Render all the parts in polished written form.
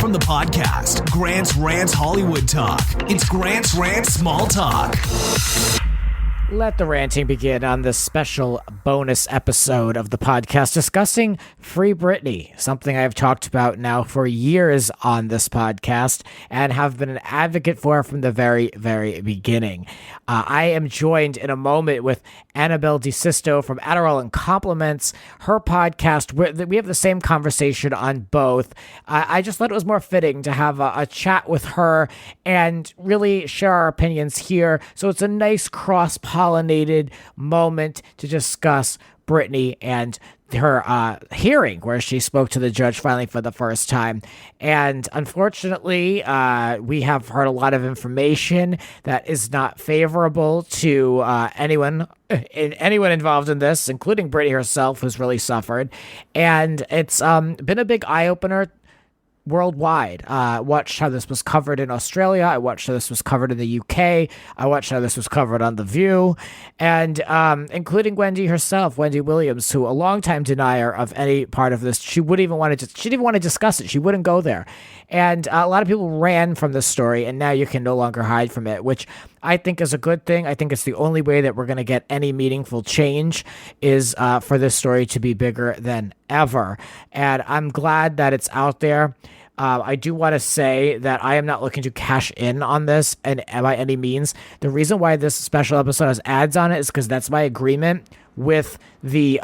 from the podcast, Grant's Rants Hollywood Talk. It's Grant's Rants Small Talk. Let the ranting begin on this special bonus episode of the podcast discussing Free Britney, something I've talked about now for years on this podcast and have been an advocate for from the very, very beginning. I am joined in a moment with Annabelle DeSisto from Adderall and Compliments, her podcast. We have the same conversation on both. I just thought it was more fitting to have a chat with her and really share our opinions here. So it's a nice cross-pollinated moment to discuss Britney and her hearing where she spoke to the judge finally for the first time. And unfortunately, we have heard a lot of information that is not favorable to anyone involved in this, including Britney herself, who's really suffered. And it's been a big eye-opener worldwide. I watched how this was covered in Australia. I watched how this was covered in the UK. I watched how this was covered on The View, and including Wendy herself, Wendy Williams, who a longtime denier of any part of this. She didn't even want to discuss it. She wouldn't go there. And a lot of people ran from this story, and now you can no longer hide from it, which I think is a good thing. I think it's the only way that we're going to get any meaningful change is for this story to be bigger than ever. And I'm glad that it's out there. I do want to say that I am not looking to cash in on this and by any means. The reason why this special episode has ads on it is because that's my agreement with the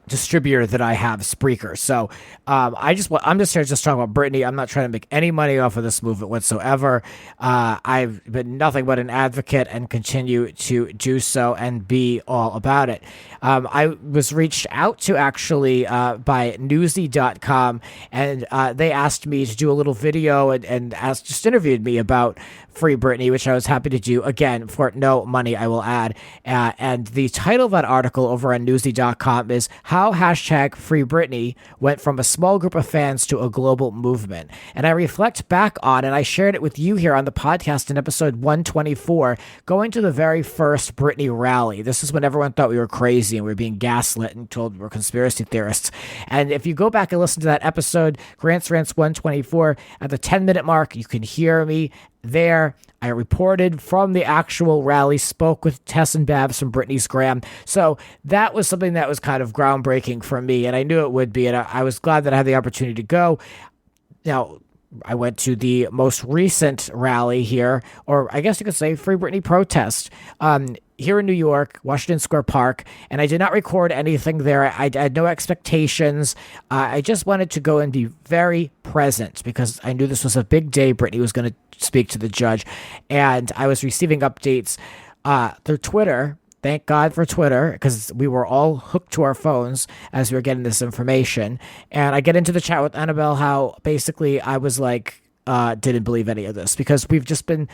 distributor that I have, Spreaker. So I'm just here just talking about Britney. I'm not trying to make any money off of this movement whatsoever. I've been nothing but an advocate and continue to do so and be all about it. I was reached out to actually by newsy.com, and they asked me to do a little video and just interviewed me about Free Britney, which I was happy to do, again, for no money, I will add. And the title of that article over on newsy.com is How #Free Britney Went from a Small Group of Fans to a Global Movement. And I reflect back on, and I shared it with you here on the podcast in episode 124, going to the very first Britney rally. This is when everyone thought we were crazy and we were being gaslit and told we were conspiracy theorists. And if you go back and listen to that episode, Grant's Rants 124, at the 10-minute mark, you can hear me there. I reported from the actual rally, spoke with Tess and Babs from Britney's Gram. So that was something that was kind of groundbreaking for me, and I knew it would be, and I was glad that I had the opportunity to go. Now, I went to the most recent rally here, or I guess you could say Free Britney protest, here in New York, Washington Square Park, and I did not record anything there. I had no expectations. I just wanted to go and be very present because I knew this was a big day. Britney was going to speak to the judge, and I was receiving updates through Twitter. Thank God for Twitter, because we were all hooked to our phones as we were getting this information. And I get into the chat with Annabelle how basically I was like, didn't believe any of this because we've just been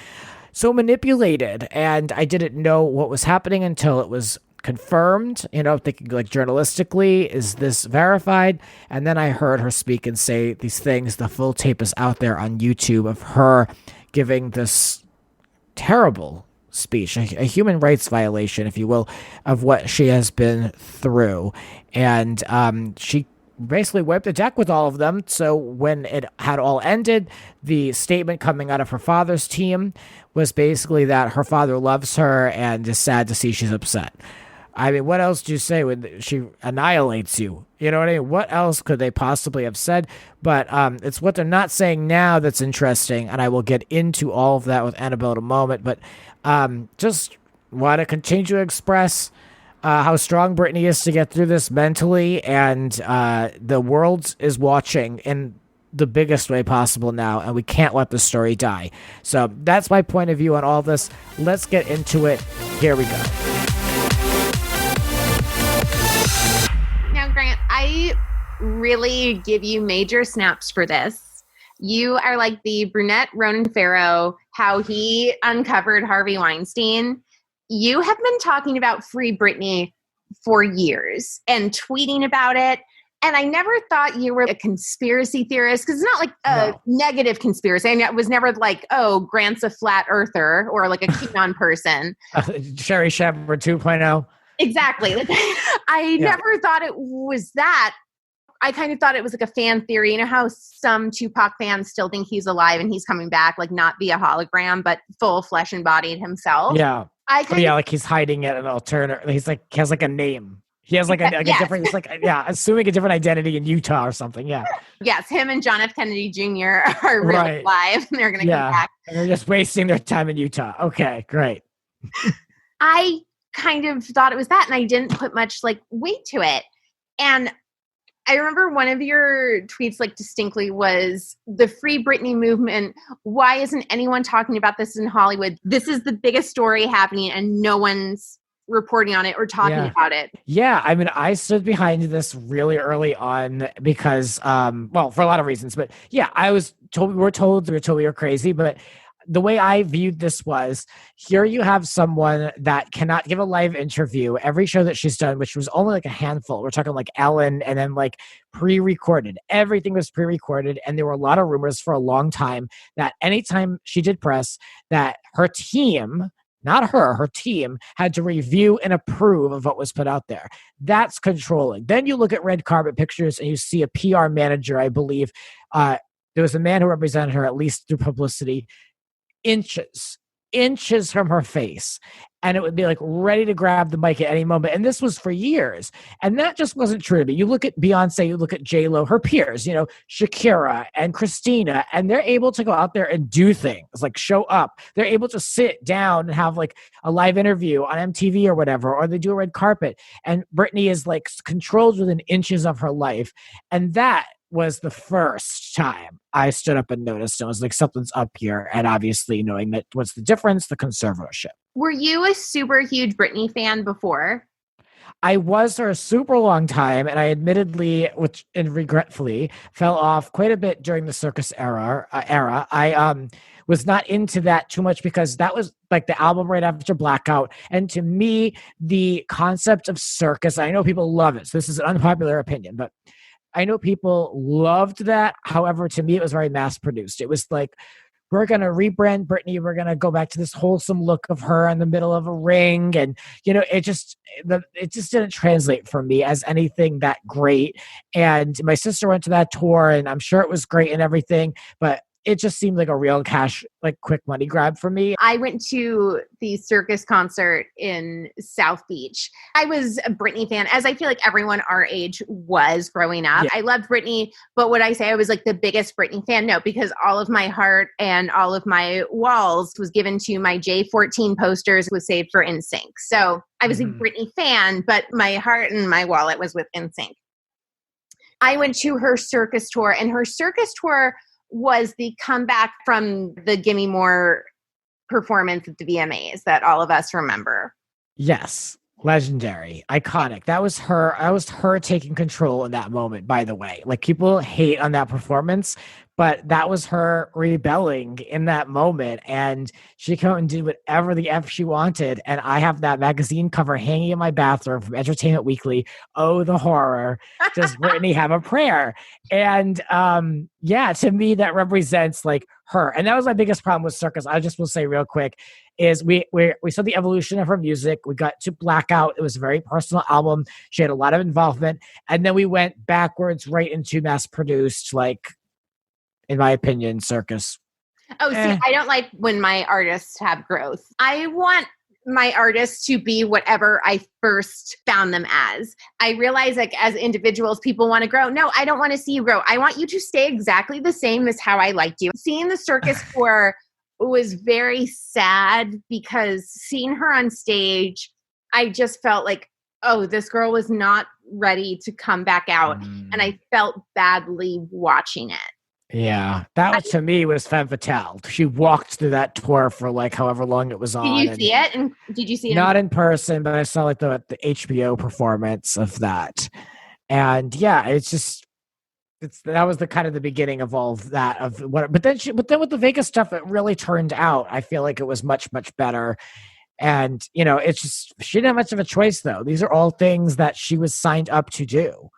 so manipulated, and I didn't know what was happening until it was confirmed, thinking like journalistically, is this verified? And then I heard her speak and say these things. The full tape is out there on YouTube of her giving this terrible speech, a human rights violation, if you will, of what she has been through. And she basically wiped the deck with all of them. So when it had all ended, the statement coming out of her father's team was basically that her father loves her and is sad to see she's upset. I mean, what else do you say when she annihilates you? You know what I mean? What else could they possibly have said? But it's what they're not saying now that's interesting, and I will get into all of that with Annabelle in a moment. But just want to continue to express how strong Britney is to get through this mentally, and the world is watching in the biggest way possible now, and we can't let the story die. So that's my point of view on all this. Let's get into it. Here we go. Now, Grant, I really give you major snaps for this. You are like the brunette Ronan Farrow, how he uncovered Harvey Weinstein. You have been talking about Free Britney for years and tweeting about it. And I never thought you were a conspiracy theorist, because it's not like a negative conspiracy. I mean, it was never like, oh, Grant's a flat earther or like a QAnon person. Sherry Shepherd 2.0. Exactly. I never thought it was that. I kind of thought it was like a fan theory. You know how some Tupac fans still think he's alive and he's coming back, like not via hologram, but full flesh and bodied himself. Yeah. I Oh kind yeah, of, like he's hiding at an alternate. He's like he has like a name. He has like a yes, different. He's like assuming a different identity in Utah or something. Yeah. yes, him and John F. Kennedy Jr. are really Right. alive and they're going to come Yeah. back. And they're just wasting their time in Utah. Okay, great. I kind of thought it was that, and I didn't put much like weight to it. And I remember one of your tweets like distinctly was the Free Britney movement. Why isn't anyone talking about this in Hollywood? This is the biggest story happening and no one's reporting on it or talking about it. Yeah, I mean, I stood behind this really early on because, well, for a lot of reasons, but yeah, we were told we were crazy, but the way I viewed this was, here you have someone that cannot give a live interview. Every show that she's done, which was only like a handful, we're talking like Ellen and then like pre-recorded. Everything was pre-recorded. And there were a lot of rumors for a long time that anytime she did press, that her team, not her team had to review and approve of what was put out there. That's controlling. Then you look at red carpet pictures and you see a PR manager, I believe. There was a man who represented her, at least through publicity, inches from her face, and it would be like ready to grab the mic at any moment. And this was for years, and that just wasn't true to me. You look at Beyonce, you look at J-Lo, her peers, Shakira and Christina, and they're able to go out there and do things like show up. They're able to sit down and have like a live interview on MTV or whatever, or they do a red carpet. And Britney is like controlled within inches of her life, and that was the first time I stood up and noticed it was like something's up here. And obviously knowing that what's the difference, the conservatorship. Were you a super huge Britney fan before? I was for a super long time, and I admittedly, and regretfully, fell off quite a bit during the circus era. I was not into that too much because that was like the album right after Blackout. And to me, the concept of circus, I know people love it, so this is an unpopular opinion, but I know people loved that. However, to me, it was very mass produced. It was like, we're going to rebrand Britney. We're going to go back to this wholesome look of her in the middle of a ring. And, it just didn't translate for me as anything that great. And my sister went to that tour, and I'm sure it was great and everything, but it just seemed like a real cash, like quick money grab for me. I went to the circus concert in South Beach. I was a Britney fan, as I feel like everyone our age was growing up. Yeah. I loved Britney, but would I say I was like the biggest Britney fan? No, because all of my heart and all of my walls was given to my J14 posters was saved for NSYNC. So I was a Britney fan, but my heart and my wallet was with NSYNC. I went to her circus tour, and her circus tour was the comeback from the Gimme More performance at the VMAs that all of us remember. Yes. Legendary. Iconic. That was her taking control in that moment, by the way. Like, people hate on that performance, but that was her rebelling in that moment. And she came out and did whatever the F she wanted. And I have that magazine cover hanging in my bathroom from Entertainment Weekly. Oh, the horror. Does Britney have a prayer? And to me, that represents like her. And that was my biggest problem with circus. I just will say real quick is we saw the evolution of her music. We got to Blackout. It was a very personal album. She had a lot of involvement. And then we went backwards right into mass produced, like, in my opinion, circus. Oh, see, I don't like when my artists have growth. I want my artists to be whatever I first found them as. I realize, like, as individuals, people want to grow. No, I don't want to see you grow. I want you to stay exactly the same as how I liked you. Seeing the circus tour was very sad because seeing her on stage, I just felt like, oh, this girl was not ready to come back out. And I felt badly watching it. Yeah, that was, to me, was femme fatale. She walked through that tour for like however long it was on. Did you see it? And did you see it? Not in person, but I saw like the HBO performance of that. And yeah, that was the kind of the beginning of all of that of what. But then with the Vegas stuff, it really turned out. I feel like it was much, much better. And it's just, she didn't have much of a choice though. These are all things that she was signed up to do.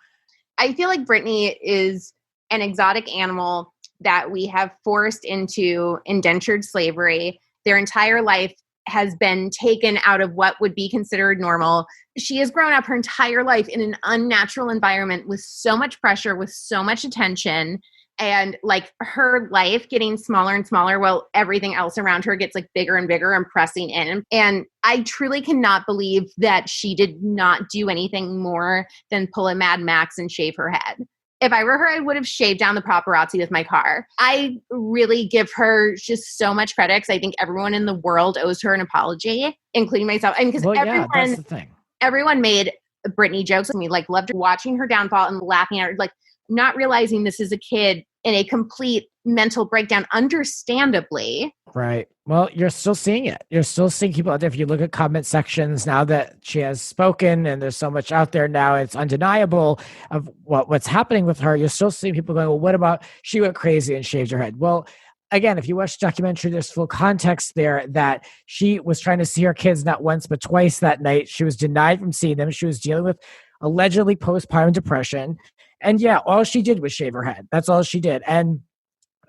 I feel like Britney is an exotic animal that we have forced into indentured slavery their entire life. has been taken out of what would be considered normal. She has grown up her entire life in an unnatural environment with so much pressure, with so much attention, and like her life getting smaller and smaller while everything else around her gets like bigger and bigger and pressing in. And I truly cannot believe that she did not do anything more than pull a Mad Max and shave her head. If I were her, I would have shaved down the paparazzi with my car. I really give her just so much credit because I think everyone in the world owes her an apology, including myself. And because that's the thing. Everyone made Britney jokes with me, like loved watching her downfall and laughing at her, like not realizing this is a kid in a complete mental breakdown, understandably. Right. Well, you're still seeing it. You're still seeing people out there. If you look at comment sections now that she has spoken and there's so much out there now, it's undeniable of what's happening with her. You're still seeing people going, well, what about she went crazy and shaved her head? Well, again, if you watch the documentary, there's full context there that she was trying to see her kids not once but twice that night. She was denied from seeing them. She was dealing with allegedly postpartum depression. And yeah, all she did was shave her head. That's all she did. And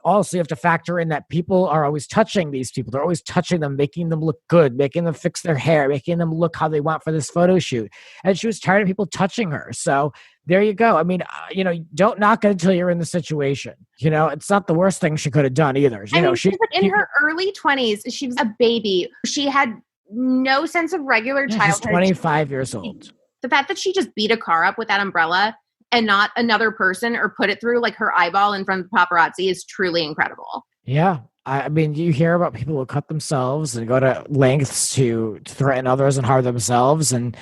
also, you have to factor in that people are always touching these people. They're always touching them, making them look good, making them fix their hair, making them look how they want for this photo shoot. And she was tired of people touching her. So there you go. I mean, don't knock it until you're in the situation. It's not the worst thing she could have done either. She was in her early 20s. She was a baby. She had no sense of regular childhood. She's 25 years old. The fact that she just beat a car up with that umbrella and not another person or put it through like her eyeball in front of the paparazzi is truly incredible. Yeah. I mean, you hear about people who cut themselves and go to lengths to threaten others and harm themselves. And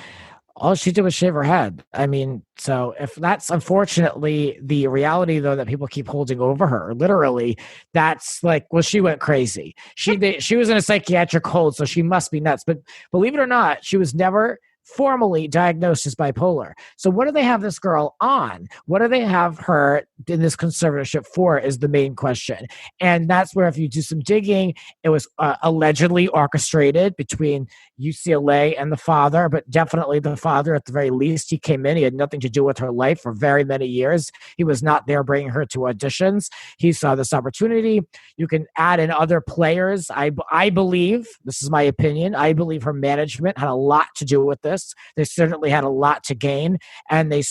all she did was shave her head. I mean, so if that's unfortunately the reality, though, that people keep holding over her, literally, that's like, well, she went crazy. She was in a psychiatric hold, so she must be nuts. But believe it or not, she was never formally diagnosed as bipolar. So what do they have this girl on? What do they have her in this conservatorship for is the main question. And that's where if you do some digging, it was allegedly orchestrated between UCLA and the father, but definitely the father at the very least. He came in, he had nothing to do with her life for very many years. He was not there bringing her to auditions. He saw this opportunity. You can add in other players. I believe, this is my opinion, I believe her management had a lot to do with this. They certainly had a lot to gain, and they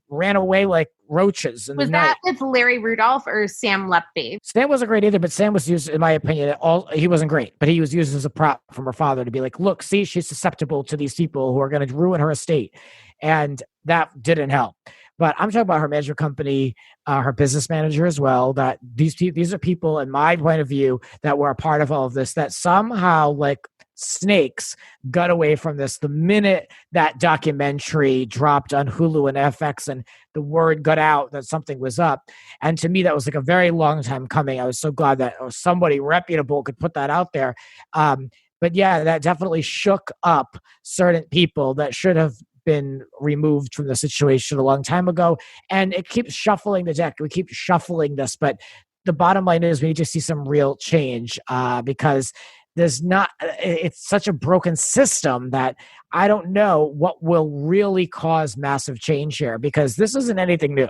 ran away like roaches. Was that with Larry Rudolph or Sam Lepke? Sam wasn't great either, but Sam was used, in my opinion, he wasn't great, but he was used as a prop from her father to be like, look, see, she's susceptible to these people who are going to ruin her estate. And that didn't help. But I'm talking about her management company, her business manager as well, that these are people, in my point of view, that were a part of all of this, that somehow like snakes got away from this the minute that documentary dropped on Hulu and FX and the word got out that something was up. And to me, that was like a very long time coming. I was so glad that somebody reputable could put that out there. But yeah, that definitely shook up certain people that should have been removed from the situation a long time ago. And it keeps shuffling the deck. We keep shuffling this, but the bottom line is we need to see some real change because it's such a broken system that I don't know what will really cause massive change here, because this isn't anything new.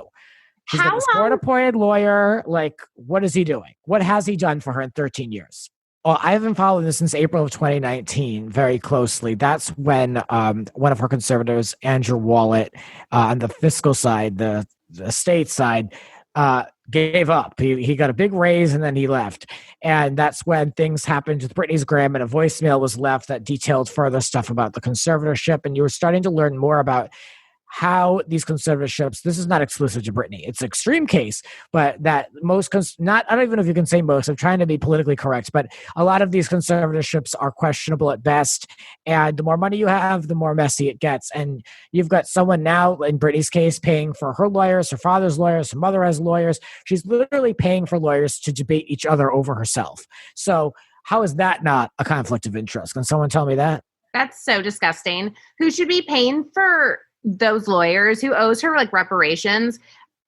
She's a court-appointed lawyer. Like, what is he doing? What has he done for her in 13 years? Well, I've been following this since April of 2019 very closely. That's when one of her conservators, Andrew Wallet, on the fiscal side, the estate side, gave up. He got a big raise and then he left. And that's when things happened with Britney's gram, and a voicemail was left that detailed further stuff about the conservatorship. And you were starting to learn more about how these conservatorships, this is not exclusive to Britney. It's an extreme case, but that most, I don't even know if you can say most, I'm trying to be politically correct, but a lot of these conservatorships are questionable at best. And the more money you have, the more messy it gets. And you've got someone now, in Britney's case, paying for her lawyers, her father's lawyers, her mother has lawyers. She's literally paying for lawyers to debate each other over herself. So how is that not a conflict of interest? Can someone tell me that? That's so disgusting. Who should be paying for those lawyers? Who owes her like reparations?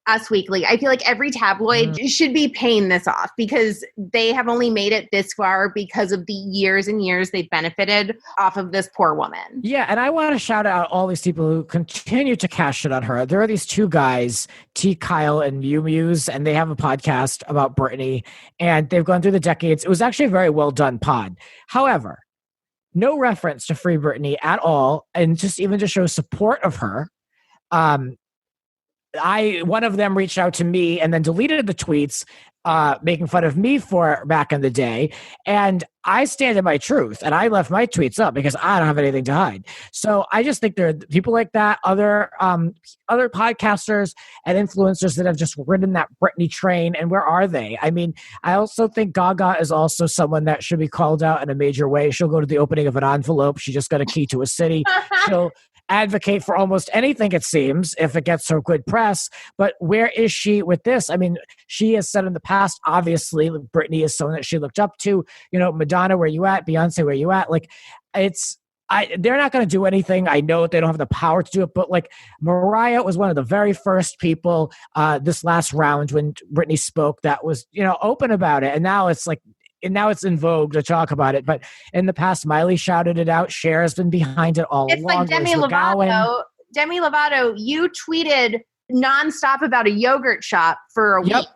Us Weekly. I feel like every tabloid should be paying this off, because they have only made it this far because of the years and years they've benefited off of this poor woman. Yeah, and I want to shout out all these people who continue to cash it on her. There are these two guys, T. Kyle and Mew Muse, and they have a podcast about Britney, and they've gone through the decades. It was actually a very well done pod. However, no reference to Free Britney at all, and just even to show support of her. One of them reached out to me and then deleted the tweets, making fun of me for back in the day. And I stand in my truth, and I left my tweets up because I don't have anything to hide. So I just think there are people like that, other podcasters and influencers that have just ridden that Britney train. And where are they? I mean, I also think Gaga is also someone that should be called out in a major way. She'll go to the opening of an envelope. She just got a key to a city. She'll advocate for almost anything, it seems, if it gets her good press. But where is she with this? I mean, she has said in the past, obviously, Britney is someone that she looked up to. You know, Madonna, where you at? Beyonce, where you at? Like, they're not going to do anything. I know they don't have the power to do it, but like Mariah was one of the very first people this last round when Britney spoke that was, open about it. And now it's like, now it's in vogue to talk about it. But in the past, Miley shouted it out. Cher has been behind it all along. It's like Demi Lovato. Demi Lovato, you tweeted nonstop about a yogurt shop for a week.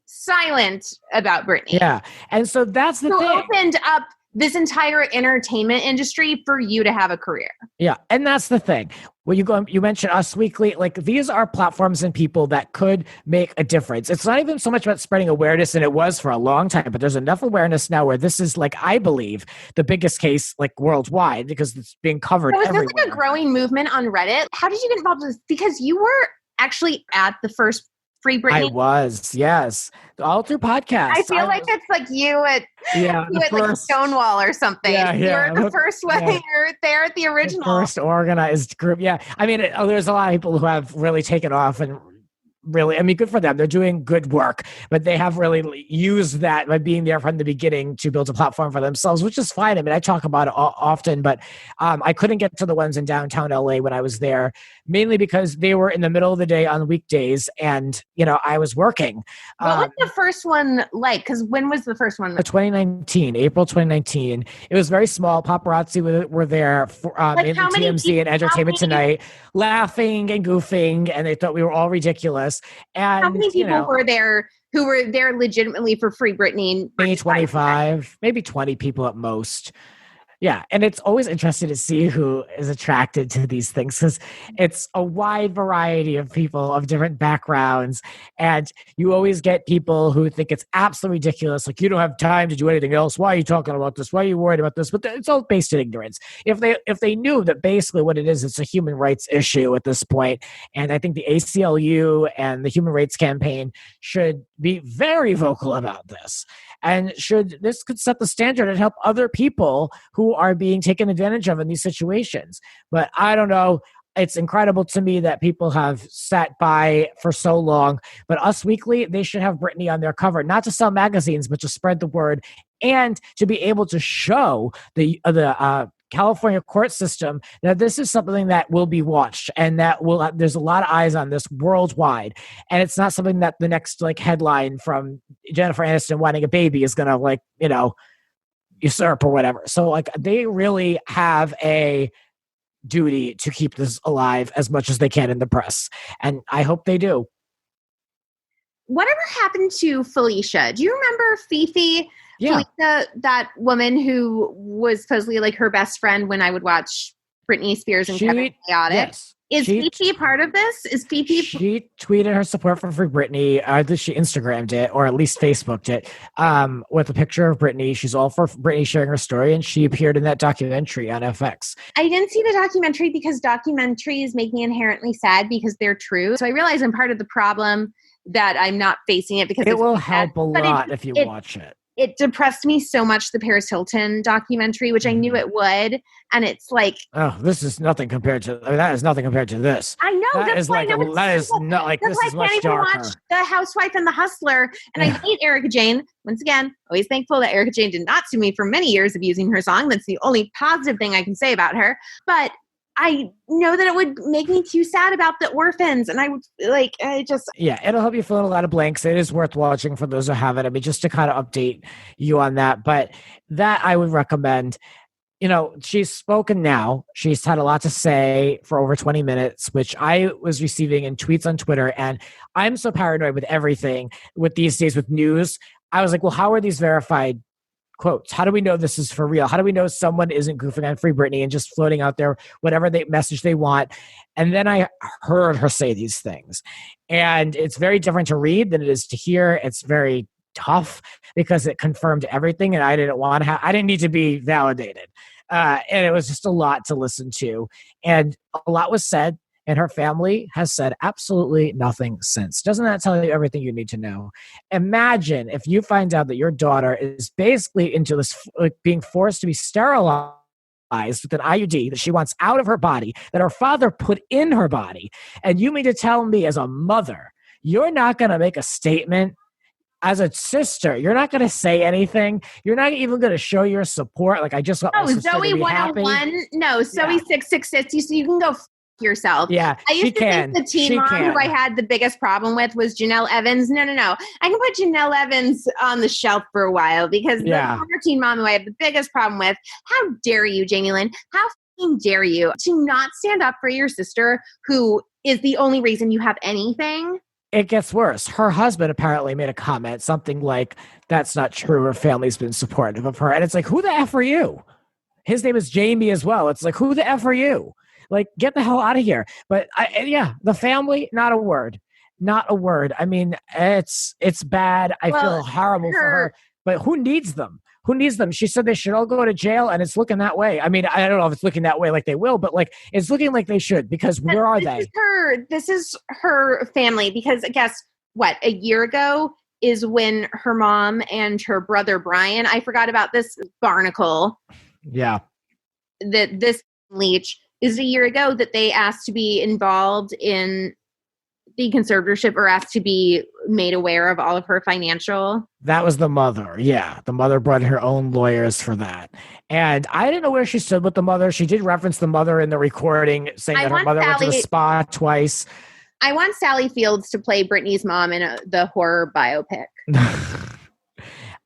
Silent about Britney. Yeah. And so that's the thing. Opened up this entire entertainment industry for you to have a career. Yeah. And that's the thing. When you mentioned Us Weekly, like these are platforms and people that could make a difference. It's not even so much about spreading awareness, and it was for a long time, but there's enough awareness now where this is like, I believe, the biggest case like worldwide because it's being covered everywhere. There's like a growing movement on Reddit. How did you get involved with this? Because you were actually at the first Free Britney. I was, yes. All through podcasts. I feel like it's like you at like Stonewall or something. Yeah, You're the first one. Yeah. You're there at the original. The first organized group. Yeah. I mean, there's a lot of people who have really taken off and really, I mean, good for them. They're doing good work, but they have really used that by being there from the beginning to build a platform for themselves, which is fine. I mean, I talk about it often, but I couldn't get to the ones in downtown LA when I was there, mainly because they were in the middle of the day on weekdays and, I was working. What was the first one like? Because when was the first one? April 2019. It was very small. Paparazzi were there for mainly TMZ and Entertainment Tonight, laughing and goofing, and they thought we were all ridiculous. And how many people were there who were there legitimately for Free Britney? Maybe 25, maybe 20 people at most. Yeah. And it's always interesting to see who is attracted to these things because it's a wide variety of people of different backgrounds. And you always get people who think it's absolutely ridiculous. Like, you don't have time to do anything else. Why are you talking about this? Why are you worried about this? But it's all based in ignorance. If they knew that basically what it is, it's a human rights issue at this point. And I think the ACLU and the Human Rights Campaign should be very vocal about this. And this could set the standard and help other people who are being taken advantage of in these situations. But I don't know. It's incredible to me that people have sat by for so long. But Us Weekly, they should have Britney on their cover, not to sell magazines, but to spread the word and to be able to show the California court system that this is something that will be watched and that there's a lot of eyes on this worldwide. And it's not something that the next like headline from Jennifer Aniston wanting a baby is going to usurp or whatever. So like they really have a duty to keep this alive as much as they can in the press. And I hope they do. Whatever happened to Felicia? Do you remember Fifi? Yeah. Felicia, that woman who was supposedly like her best friend when I would watch Britney Spears and Kevin Chaotic. Yes. Is Fifi part of this? Is Fifi? She tweeted her support for Free Britney. She Instagrammed it, or at least Facebooked it, with a picture of Britney. She's all for Britney sharing her story, and she appeared in that documentary on FX. I didn't see the documentary because documentaries make me inherently sad because they're true. So I realize I'm part of the problem that I'm not facing it because it will help a lot if you watch it. It depressed me so much, the Paris Hilton documentary, which I knew it would. And it's like, oh, this is nothing compared to, that is nothing compared to this. I know. This is much darker. That's why I can't even watch The Housewife and The Hustler. And I hate Erica Jane. Once again, always thankful that Erica Jane did not sue me for many years of using her song. That's the only positive thing I can say about her. But I know that it would make me too sad about the orphans. And Yeah, it'll help you fill in a lot of blanks. It is worth watching for those who haven't. I mean, just to kind of update you on that. But that I would recommend. She's spoken now. She's had a lot to say for over 20 minutes, which I was receiving in tweets on Twitter. And I'm so paranoid with everything with these days with news. I was like, well, how are these verified quotes. How do we know this is for real? How do we know someone isn't goofing on Free Britney and just floating out there whatever message they want? And then I heard her say these things. And it's very different to read than it is to hear. It's very tough because it confirmed everything, and I didn't need to be validated. And it was just a lot to listen to. And a lot was said, and her family has said absolutely nothing since. Doesn't that tell you everything you need to know? Imagine if you find out that your daughter is basically into this, like, being forced to be sterilized with an IUD that she wants out of her body, that her father put in her body. And you mean to tell me, as a mother, you're not going to make a statement? As a sister, you're not going to say anything. You're not even going to show your support. Like, I just want my sister Zoe to be 101. happy. No, Zoe 666. You can go yourself. Yeah, I used to think the teen mom can. who I had the biggest problem with was Janelle Evans. No. I can put Janelle Evans on the shelf for a while because the former teen mom who I have the biggest problem with. How dare you, Jamie Lynn? How dare you to not stand up for your sister who is the only reason you have anything? It gets worse. Her husband apparently made a comment, something like, that's not true. Her family's been supportive of her. And it's like, who the F are you? His name is Jamie as well. It's like, who the F are you? Like, get the hell out of here. But the family, not a word. Not a word. I mean, it's bad. I feel horrible for her. But who needs them? Who needs them? She said they should all go to jail, and it's looking that way. I mean, I don't know if it's looking that way like they will, but like it's looking like they should, because where are they? This is her family, because I guess, a year ago is when her mom and her brother Brian, I forgot about this barnacle. Yeah. This leech is a year ago that they asked to be involved in the conservatorship, or asked to be made aware of all of her financial. That was the mother. Yeah. The mother brought her own lawyers for that. And I didn't know where she stood with the mother. She did reference the mother in the recording, saying that her mother went to the spa twice. I want Sally Fields to play Britney's mom in the horror biopic.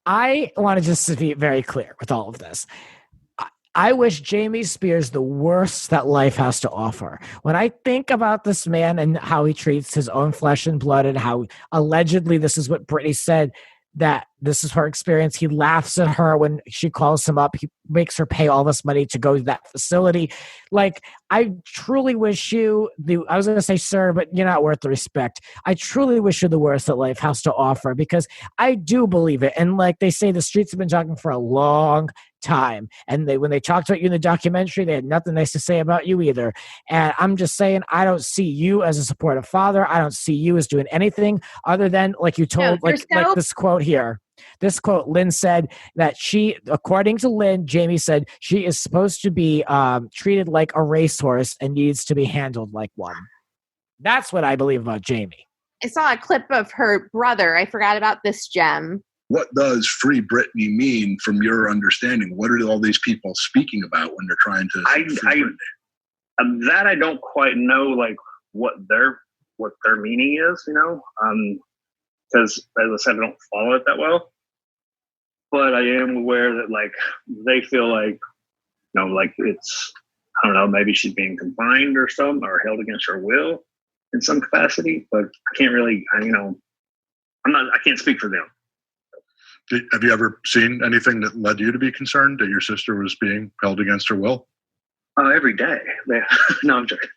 I want to just be very clear with all of this. I wish Jamie Spears the worst that life has to offer. When I think about this man and how he treats his own flesh and blood, and how allegedly this is what Britney said, that this is her experience. He laughs at her when she calls him up. He makes her pay all this money to go to that facility. Like, I truly wish you I was going to say, sir, but you're not worth the respect. I truly wish you the worst that life has to offer, because I do believe it. And like they say, the streets have been talking for a long time. And when they talked about you in the documentary, they had nothing nice to say about you either. And I'm just saying, I don't see you as a supportive father. I don't see you as doing anything other than, like you told, like this quote here. This quote, Lynn said that according to Lynn, Jamie said she is supposed to be treated like a racehorse and needs to be handled like one. That's what I believe about Jamie. I saw a clip of her brother. I forgot about this gem. What does Free Britney mean from your understanding? What are all these people speaking about when they're trying to free Britney? That I don't quite know, like what their meaning is, because as I said, I don't follow it that well. But I am aware that like they feel like, like it's, I don't know, maybe she's being confined or something, or held against her will in some capacity. But I can't really, I can't speak for them. Have you ever seen anything that led you to be concerned that your sister was being held against her will? Every day. No, I'm joking.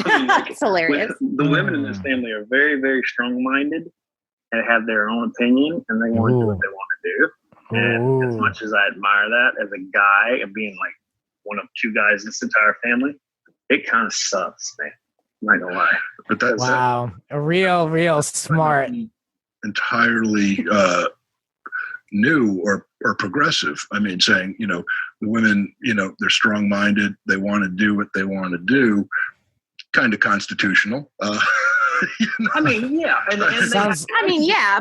That's hilarious. The women in this family are very, very strong-minded and have their own opinion, and they want to do what they want to do. And as much as I admire that as a guy and being like one of two guys in this entire family, it kind of sucks, man. I'm not gonna lie. But that's a real smart. Entirely new or progressive. I mean, saying, the women, they're strong-minded, they want to do what they want to do, kind of constitutional. I mean, yeah.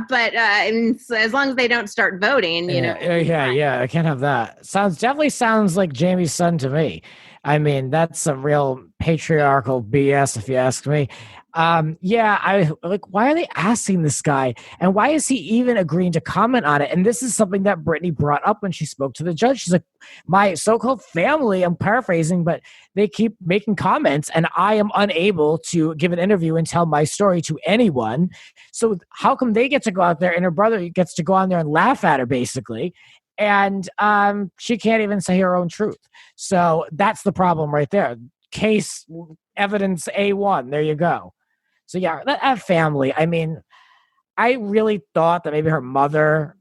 But as long as they don't start voting, Yeah, I can't have that. Definitely sounds like Jamie's son to me. I mean, that's a real patriarchal BS, if you ask me. I like, why are they asking this guy, and why is he even agreeing to comment on it? And this is something that Britney brought up when she spoke to the judge. She's like, my so-called family, I'm paraphrasing, but they keep making comments and I am unable to give an interview and tell my story to anyone. So how come they get to go out there and her brother gets to go on there and laugh at her, basically? and she can't even say her own truth. So that's the problem right there. Case evidence A1. There you go. So yeah, that family. I mean, I really thought that maybe her mother,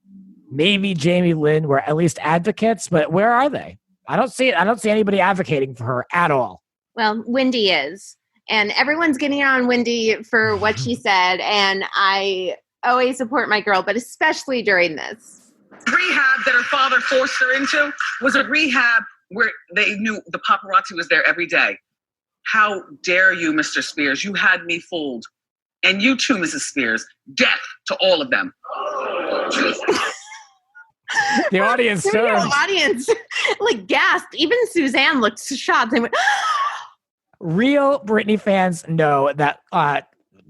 maybe Jamie Lynn were at least advocates, but where are they? I don't see anybody advocating for her at all. Well, Wendy is. And everyone's getting on Wendy for what she said. And I always support my girl, but especially during this. Rehab that her father forced her into was a rehab where they knew the paparazzi was there every day. How dare you, Mr. Spears? You had me fooled. And you too, Mrs. Spears. Death to all of them. The audience turned. The audience like gasped. Even Suzanne looked shocked. They went, real Britney fans know that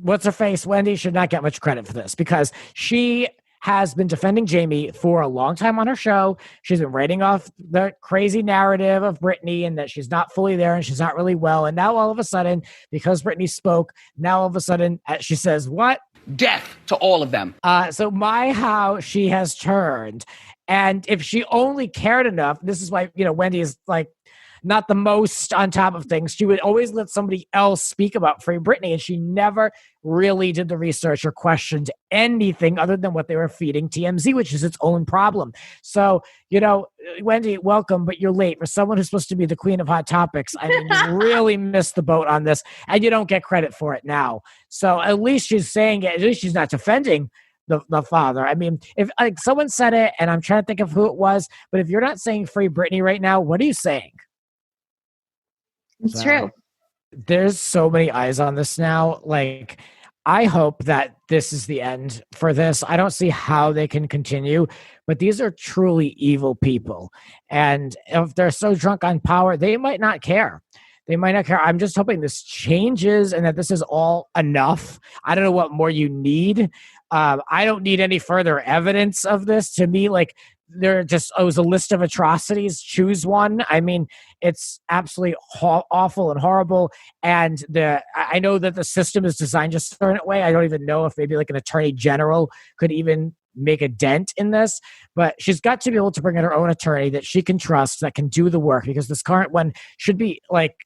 what's her face, Wendy, should not get much credit for this because she has been defending Jamie for a long time on her show. She's been writing off the crazy narrative of Britney and that she's not fully there and she's not really well. And now all of a sudden, because Britney spoke, now all of a sudden she says, what? Death to all of them. So how she has turned. And if she only cared enough, this is why, Wendy is like, not the most on top of things. She would always let somebody else speak about Free Britney, and she never really did the research or questioned anything other than what they were feeding TMZ, which is its own problem. So, Wendy, welcome, but you're late. For someone who's supposed to be the queen of hot topics, I mean, you really missed the boat on this, and you don't get credit for it now. So at least she's saying it. At least she's not defending the father. I mean, if like someone said it, and I'm trying to think of who it was, but if you're not saying Free Britney right now, what are you saying? It's true. There's so many eyes on this now. Like, I hope that this is the end for this. I don't see how they can continue, but these are truly evil people. And if they're so drunk on power, they might not care. They might not care. I'm just hoping this changes and that this is all enough. I don't know what more you need. I don't need any further evidence of this. To me, like, there just was a list of atrocities. Choose one. I mean, it's absolutely awful and horrible. And I know that the system is designed just a certain way. I don't even know if maybe like an attorney general could even make a dent in this. But she's got to be able to bring in her own attorney that she can trust, that can do the work, because this current one should be like,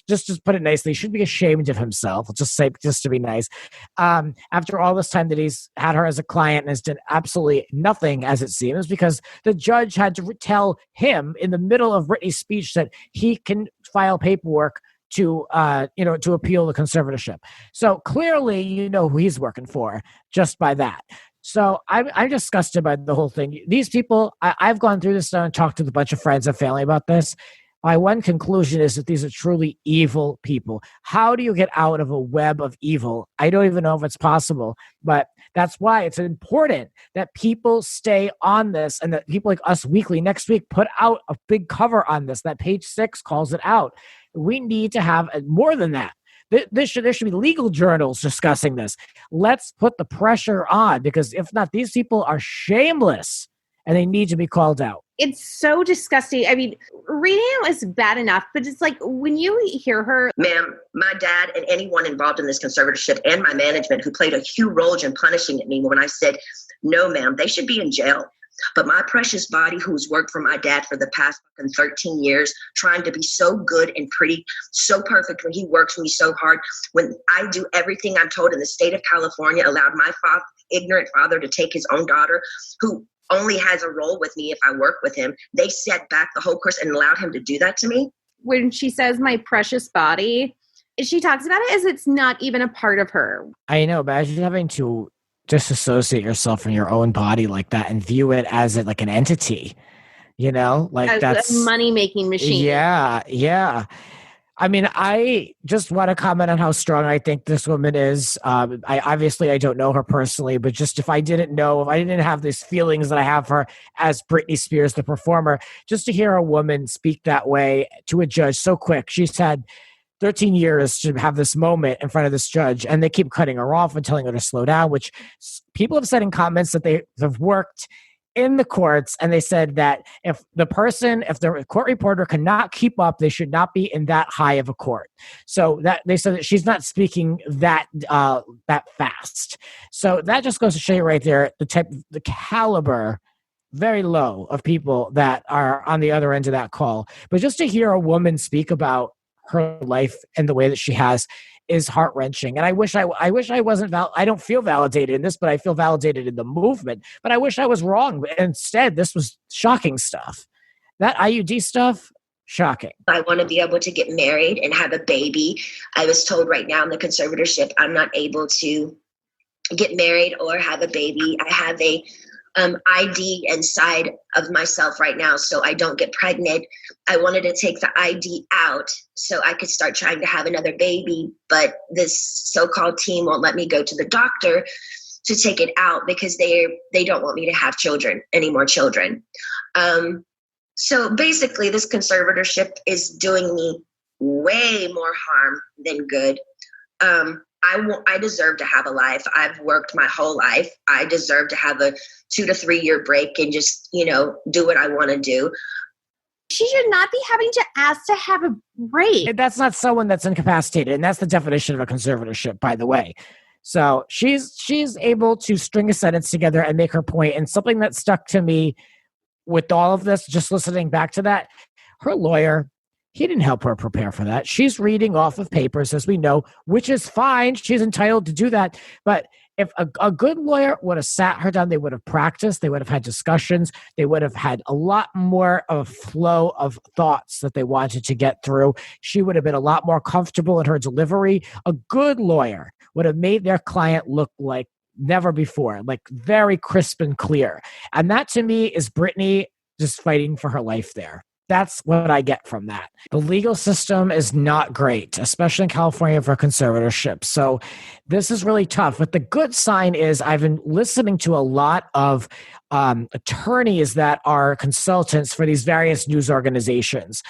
just put it nicely, should be ashamed of himself. I'll just say, just to be nice. After all this time that he's had her as a client and has done absolutely nothing, as it seems, because the judge had to tell him in the middle of Britney's speech that he can file paperwork to appeal the conservatorship. So clearly, who he's working for just by that. So I'm disgusted by the whole thing. These people, I've gone through this now and talked to a bunch of friends and family about this. My one conclusion is that these are truly evil people. How do you get out of a web of evil? I don't even know if it's possible, but that's why it's important that people stay on this and that people like Us Weekly next week put out a big cover on this, that Page 6 calls it out. We need to have more than that. There should be legal journals discussing this. Let's put the pressure on, because if not, these people are shameless and they need to be called out. It's so disgusting. I mean, reading it was bad enough, but it's like when you hear her. Ma'am, my dad and anyone involved in this conservatorship and my management who played a huge role in punishing me when I said, no, ma'am, they should be in jail. But my precious body, who's worked for my dad for the past 13 years, trying to be so good and pretty, so perfect when he works for me so hard, when I do everything I'm told in the state of California, allowed my ignorant father to take his own daughter, who only has a role with me if I work with him. They set back the whole course and allowed him to do that to me. When she says my precious body, she talks about it as it's not even a part of her. I know, but imagine having to disassociate yourself from your own body like that and view it as like an entity, like as that's a money-making machine. Yeah. I mean, I just want to comment on how strong I think this woman is. I don't know her personally, but just if I didn't have these feelings that I have for her as Britney Spears, the performer, just to hear a woman speak that way to a judge so quick. She's had 13 years to have this moment in front of this judge, and they keep cutting her off and telling her to slow down, which people have said in comments that they have worked in the courts, and they said that if the court reporter cannot keep up, they should not be in that high of a court. So that they said that she's not speaking that fast. So that just goes to show you right there the caliber very low of people that are on the other end of that call. But just to hear a woman speak about her life and the way that she has is heart-wrenching. And I wish I wasn't I don't feel validated in this, but I feel validated in the movement. But I wish I was wrong. But instead, this was shocking stuff. That IUD stuff, shocking. I want to be able to get married and have a baby. I was told right now in the conservatorship, I'm not able to get married or have a baby. I have a ID inside of myself right now, so I don't get pregnant. I wanted to take the ID out so I could start trying to have another baby, but this so-called team won't let me go to the doctor to take it out because they don't want me to have children, any more children. So basically, this conservatorship is doing me way more harm than good. I deserve to have a life. I've worked my whole life. I deserve to have a 2 to 3 year break and just, do what I want to do. She should not be having to ask to have a break. That's not someone that's incapacitated. And that's the definition of a conservatorship, by the way. So she's able to string a sentence together and make her point. And something that stuck to me with all of this, just listening back to that, her lawyer, he didn't help her prepare for that. She's reading off of papers, as we know, which is fine. She's entitled to do that. But if a good lawyer would have sat her down, they would have practiced, they would have had discussions, they would have had a lot more of a flow of thoughts that they wanted to get through. She would have been a lot more comfortable in her delivery. A good lawyer would have made their client look like never before, like very crisp and clear. And that to me is Britney just fighting for her life there. That's what I get from that. The legal system is not great, especially in California for conservatorship. So this is really tough. But the good sign is I've been listening to a lot of attorneys that are consultants for these various news organizations.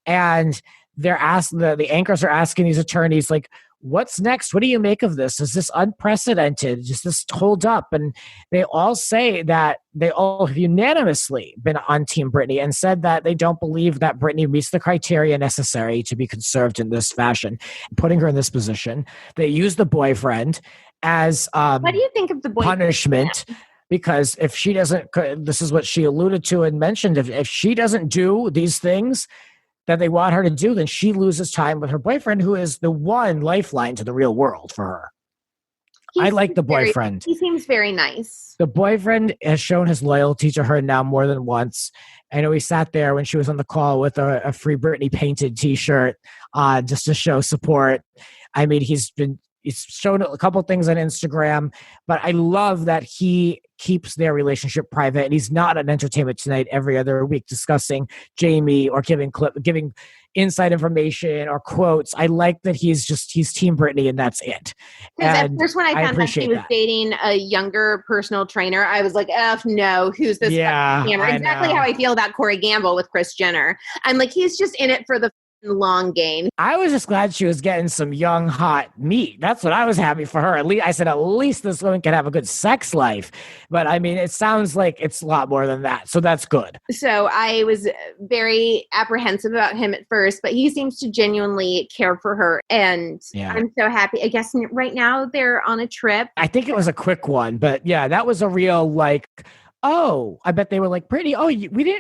And they're asking, the anchors are asking these attorneys, like, what's next? What do you make of this? Is this unprecedented? Does this hold up? And they all say that they all have unanimously been on Team Britney and said that they don't believe that Britney meets the criteria necessary to be conserved in this fashion, putting her in this position. They use the boyfriend as what do you think of the boyfriend? Punishment. Because if she doesn't, this is what she alluded to and mentioned, if she doesn't do these things that they want her to do, then she loses time with her boyfriend, who is the one lifeline to the real world for her. I like the boyfriend. He seems very nice. The boyfriend has shown his loyalty to her now more than once. I know he sat there when she was on the call with a Free Britney painted T-shirt just to show support. I mean, he's shown a couple things on Instagram, but I love that he keeps their relationship private, and he's not on Entertainment Tonight every other week discussing Jamie or giving inside information or quotes. I like that he's Team Britney, and that's it. Because at first when I found out he was dating a younger personal trainer, I was like, oh no, who's this? Yeah, exactly how I feel about Corey Gamble with Kris Jenner. I'm like, he's just in it for the long game. I was just glad she was getting some young, hot meat. That's what I was happy for her. At least this woman can have a good sex life. But I mean, it sounds like it's a lot more than that. So that's good. So I was very apprehensive about him at first, but he seems to genuinely care for her. And I'm so happy. I guess right now they're on a trip. I think it was a quick one, but yeah, that was a real oh, I bet they were like, Britney,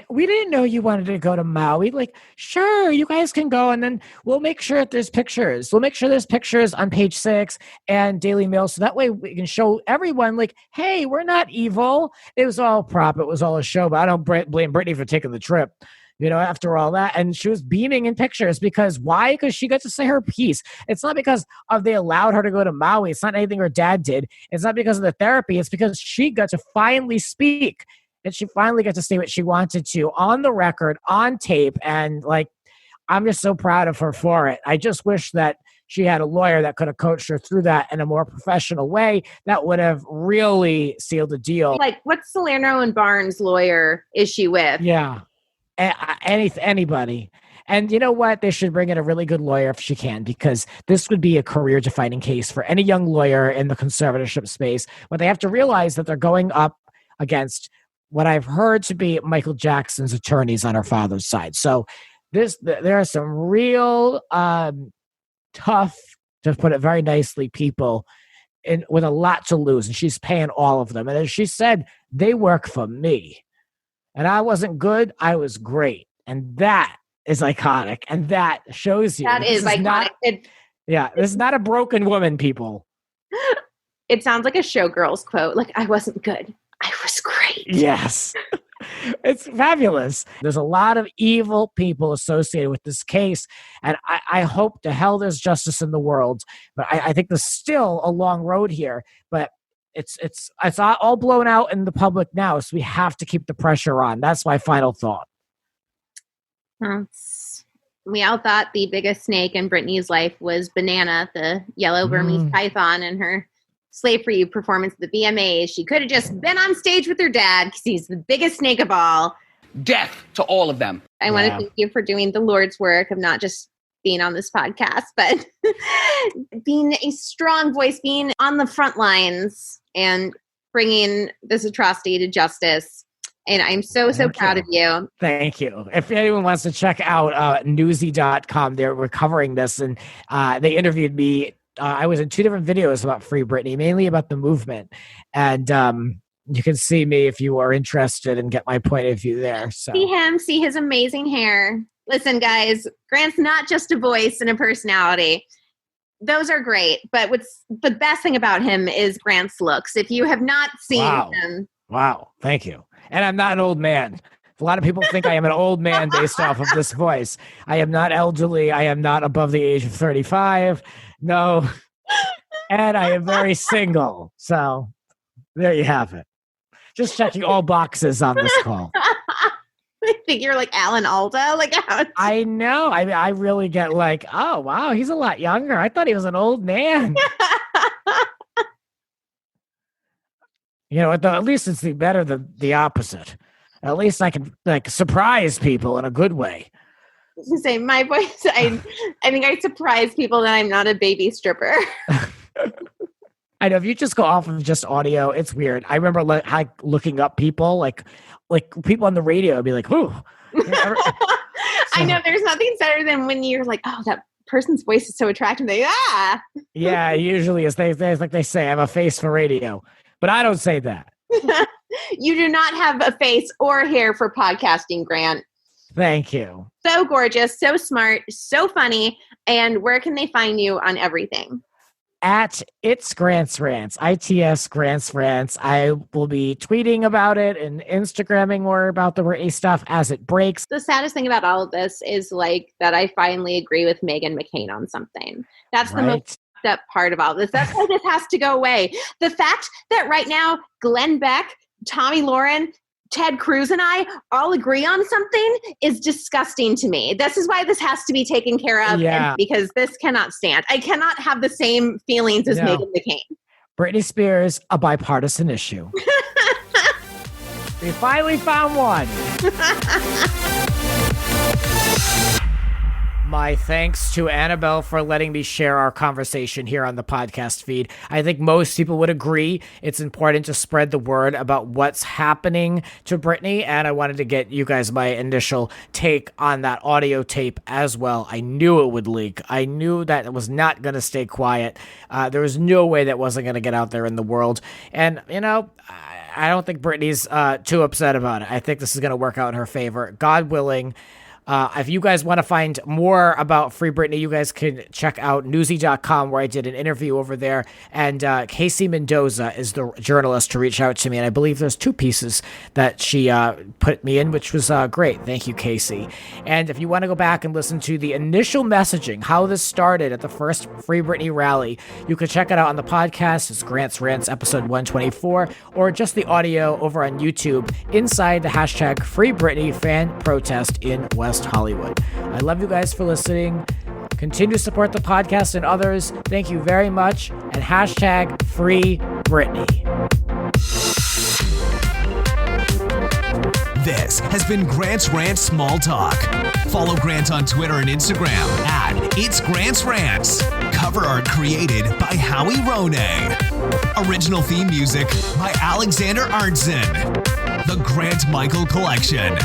we didn't know you wanted to go to Maui. Like, sure, you guys can go. And then we'll make sure that there's pictures. We'll make sure there's pictures on Page 6 and Daily Mail. So that way we can show everyone like, hey, we're not evil. It was all prop. It was all a show, but I don't blame Britney for taking the trip. After all that. And she was beaming in pictures because why? Because she got to say her piece. It's not because they allowed her to go to Maui. It's not anything her dad did. It's not because of the therapy. It's because she got to finally speak, and she finally got to say what she wanted to on the record, on tape. And I'm just so proud of her for it. I just wish that she had a lawyer that could have coached her through that in a more professional way that would have really sealed the deal. Like, what Salerno and Barnes lawyer is she with? Yeah. Anybody. And you know what? They should bring in a really good lawyer if she can, because this would be a career-defining case for any young lawyer in the conservatorship space. But they have to realize that they're going up against what I've heard to be Michael Jackson's attorneys on her father's side. So there are some real tough, to put it very nicely, people with a lot to lose. And she's paying all of them. And as she said, they work for me. And I wasn't good. I was great. And that is iconic. And that shows you. That this is iconic. This is not a broken woman, people. It sounds like a Showgirls quote. Like, I wasn't good. I was great. Yes. It's fabulous. There's a lot of evil people associated with this case. And I hope to hell there's justice in the world. But I think there's still a long road here. But it's all blown out in the public now. So we have to keep the pressure on. That's my final thought. We all thought the biggest snake in Britney's life was Banana, the yellow Burmese python, and her Slave for You performance at the VMAs. She could have just been on stage with her dad because he's the biggest snake of all. Death to all of them. I want to thank you for doing the Lord's work of not just being on this podcast, but being a strong voice, being on the front lines and bringing this atrocity to justice. And I'm so proud of you. Thank you. If anyone wants to check out newsy.com, we're covering this, and they interviewed me. I was in 2 different videos about Free Britney, mainly about the movement. And you can see me if you are interested and get my point of view there. So. See his amazing hair. Listen, guys, Grant's not just a voice and a personality. Those are great. But what's the best thing about him is Grant's looks. If you have not seen him. Wow. Thank you. And I'm not an old man. A lot of people think I am an old man based off of this voice. I am not elderly. I am not above the age of 35. No. And I am very single. So there you have it. Just checking all boxes on this call. I think you're like Alan Alda. I know. I really get like, oh, wow, he's a lot younger. I thought he was an old man. You know, at least it's better than the opposite. At least I can surprise people in a good way. To say my voice, I think I surprise people that I'm not a baby stripper. I know if you just go off of just audio, it's weird. I remember looking up people, like people on the radio, would be like, "Who?" I know there's nothing better than when you're like, "Oh, that person's voice is so attractive." Yeah, usually is. They say, "I'm a face for radio," but I don't say that. You do not have a face or hair for podcasting, Grant. Thank you. So gorgeous, so smart, so funny. And where can they find you on everything? At It's Grant's Rants, ITS Grant's Rants. I will be tweeting about it and Instagramming more about the Britney stuff as it breaks. The saddest thing about all of this is that I finally agree with Meghan McCain on something. That's the most up part of all this. That's why this has to go away. The fact that right now Glenn Beck, Tommy Lauren, Ted Cruz, and I all agree on something is disgusting to me. This is why this has to be taken care of, because this cannot stand. I cannot have the same feelings as Meghan McCain. Britney Spears, a bipartisan issue. We finally found one. My thanks to Annabelle for letting me share our conversation here on the podcast feed. I think most people would agree it's important to spread the word about what's happening to Britney, and I wanted to get you guys my initial take on that audio tape as well. I knew it would leak. I knew that it was not going to stay quiet. There was no way that wasn't going to get out there in the world. And, you know, I don't think Britney's too upset about it. I think this is going to work out in her favor. God willing. If you guys want to find more about Free Britney, you guys can check out newsy.com, where I did an interview over there. And Casey Mendoza is the journalist to reach out to me. And I believe there's 2 pieces that she put me in, which was great. Thank you, Casey. And if you want to go back and listen to the initial messaging, how this started at the first Free Britney rally, you can check it out on the podcast. It's Grant's Rants, episode 124, or just the audio over on YouTube inside the hashtag Free Britney fan protest in West Hollywood. I love you guys for listening. Continue to support the podcast and others. Thank you very much. And hashtag Free Britney. This has been Grant's Rant Small Talk. Follow Grant on Twitter and Instagram at It's Grant's Rants. Cover art created by Howie Ronay. Original theme music by Alexander Arntzen. The Grant Michael Collection.